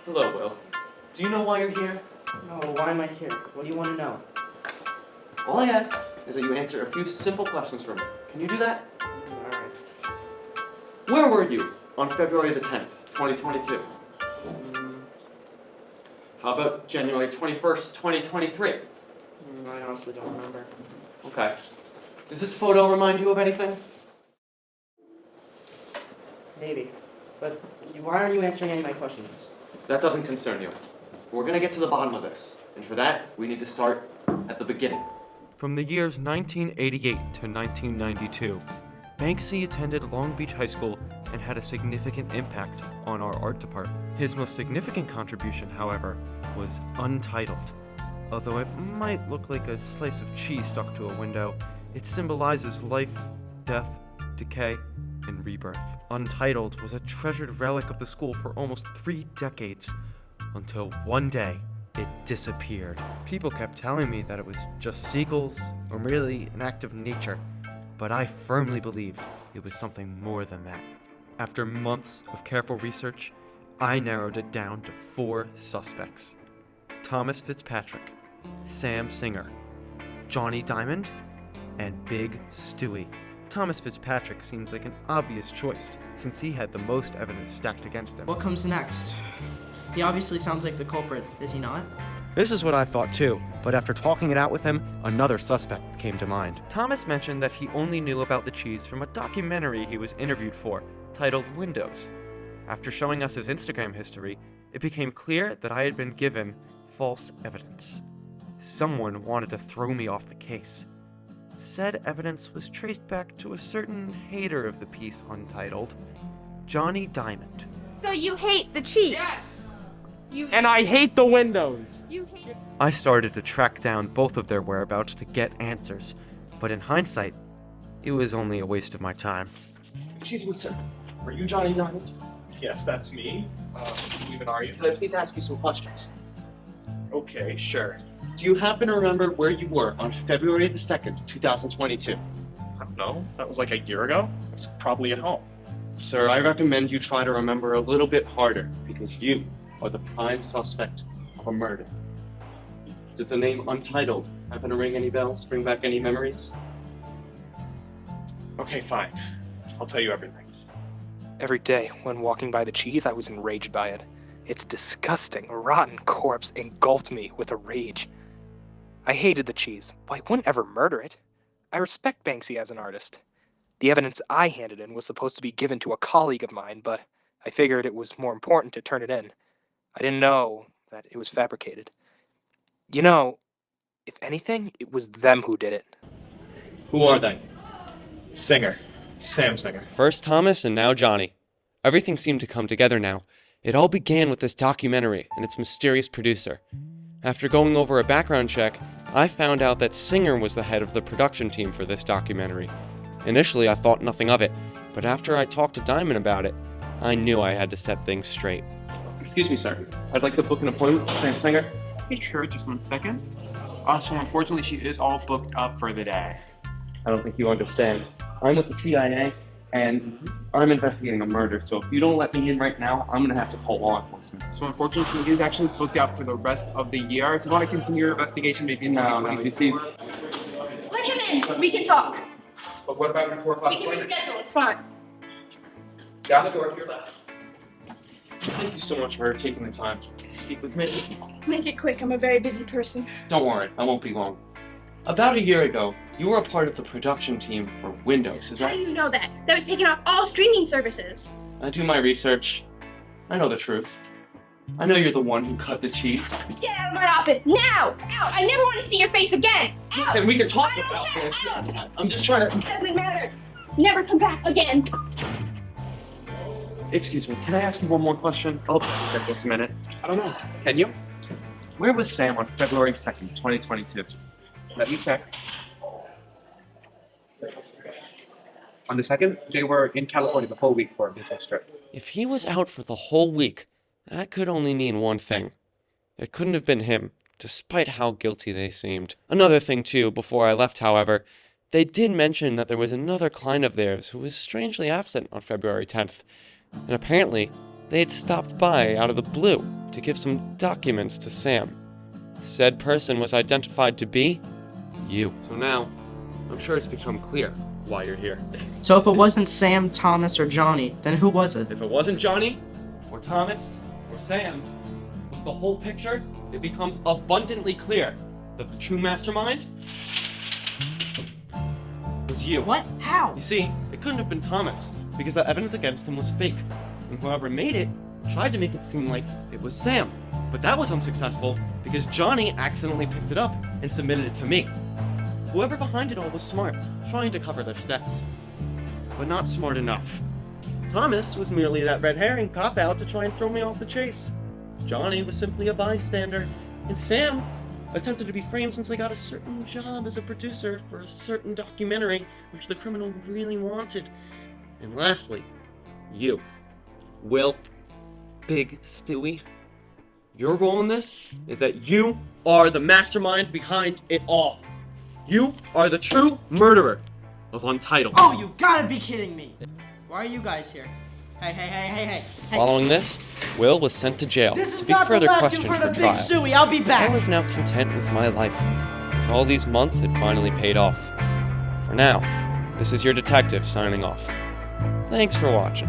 Hello, Will. Do you know why you're here? No, why am I here? What do you want to know? All I ask is that you answer a few simple questions for me. Can you do that? Alright. Where were you on February the 10th, 2022? How about January 21st, 2023? I honestly don't remember. Okay. Does this photo remind you of anything? Maybe. But why aren't you answering any of my questions? That doesn't concern you. We're gonna get to the bottom of this. And for that, we need to start at the beginning. From the years 1988 to 1992, Banksy attended Long Beach High School and had a significant impact on our art department. His most significant contribution, however, was Untitled. Although it might look like a slice of cheese stuck to a window, it symbolizes life, death, decay, and rebirth. Untitled was a treasured relic of the school for almost 3 decades, until one day, it disappeared. People kept telling me that it was just seagulls, or merely an act of nature, but I firmly believed it was something more than that. After months of careful research, I narrowed it down to 4 suspects: Thomas Fitzpatrick, Sam Singer, Johnny Diamond, and Big Stewie. Thomas Fitzpatrick seems like an obvious choice, since he had the most evidence stacked against him. What comes next? He obviously sounds like the culprit, is he not? This is what I thought too, but after talking it out with him, another suspect came to mind. Thomas mentioned that he only knew about the cheese from a documentary he was interviewed for, titled Windows. After showing us his Instagram history, it became clear that I had been given false evidence. Someone wanted to throw me off the case. Said evidence was traced back to a certain hater of the piece Untitled, Johnny Diamond. So you hate the cheese? Yes! And I hate the windows. You hate... I started to track down both of their whereabouts to get answers, but in hindsight, it was only a waste of my time. Excuse me, sir. Are you Johnny Diamond? Yes, that's me. Who even are you? Can I please ask you some questions? Okay, sure. Do you happen to remember where you were on February the 2nd, 2022? I don't know. That was like a year ago. I was probably at home. Sir, I recommend you try to remember a little bit harder, because you are the prime suspect of a murder. Does the name Untitled happen to ring any bells, bring back any memories? Okay, fine. I'll tell you everything. Every day, when walking by the cheese, I was enraged by it. Its disgusting, rotten corpse engulfed me with a rage. I hated the cheese, but I wouldn't ever murder it. I respect Banksy as an artist. The evidence I handed in was supposed to be given to a colleague of mine, but I figured it was more important to turn it in. I didn't know that it was fabricated. You know, if anything, it was them who did it. Who are they? Singer. Sam Singer. First Thomas and now Johnny. Everything seemed to come together now. It all began with this documentary and its mysterious producer. After going over a background check, I found out that Singer was the head of the production team for this documentary. Initially, I thought nothing of it, but after I talked to Diamond about it, I knew I had to set things straight. Excuse me, sir. I'd like to book an appointment with Sam Singer. Hey, sure, just 1 second. So unfortunately, she is all booked up for the day. I don't think you understand. I'm with the CIA, and I'm investigating a murder, so if you don't let me in right now, I'm gonna have to call law enforcement. So unfortunately, she is actually booked out for the rest of the year. If you want to continue your investigation, maybe No, you see... Let him in. We can talk. But what about your 4 o'clock We can appointment? reschedule. It's fine. Down the door to your left. Thank you so much for taking the time to speak with me. Make it quick. I'm a very busy person. Don't worry, I won't be long. About a year ago, you were a part of the production team for Windows, is How that? do you know that? That was taken off all streaming services. I do my research. I know the truth. I know you're the one who cut the cheese. Get out of my office now! Out! I never want to see your face again. Out! Listen, we can talk I don't about care. this. Out! I'm just trying to... It doesn't matter. Never come back again. Excuse me, can I ask you one more question? Oh, just a minute. I don't know. Can you? Where was Sam on February 2nd, 2022? Let me check. On the 2nd, they were in California the whole week for a business trip. If he was out for the whole week, that could only mean one thing. It couldn't have been him, despite how guilty they seemed. Another thing too, before I left, however, they did mention that there was another client of theirs who was strangely absent on February 10th. And apparently, they had stopped by out of the blue to give some documents to Sam. Said person was identified to be you. So now, I'm sure it's become clear why you're here. So if it wasn't Sam, Thomas, or Johnny, then who was it? If it wasn't Johnny, or Thomas, or Sam, with the whole picture, it becomes abundantly clear that the true mastermind was you. What? How? You see, it couldn't have been Thomas, because the evidence against him was fake, and whoever made it tried to make it seem like it was Sam. But that was unsuccessful, because Johnny accidentally picked it up and submitted it to me. Whoever behind it all was smart, trying to cover their steps. But not smart enough. Thomas was merely that red herring cop-out to try and throw me off the chase. Johnny was simply a bystander, and Sam attempted to be framed since I got a certain job as a producer for a certain documentary which the criminal really wanted. And lastly, you, Will, Big Stewie, your role in this is that you are the mastermind behind it all. You are the true murderer of Untitled. Oh, you've got to be kidding me! Why are you guys here? Hey. Following this, Will was sent to jail This to is be not the further last questioned you've heard for of Big trial. Stewie. I'll be back. I was now content with my life, as all these months had finally paid off. For now, this is your detective signing off. Thanks for watching.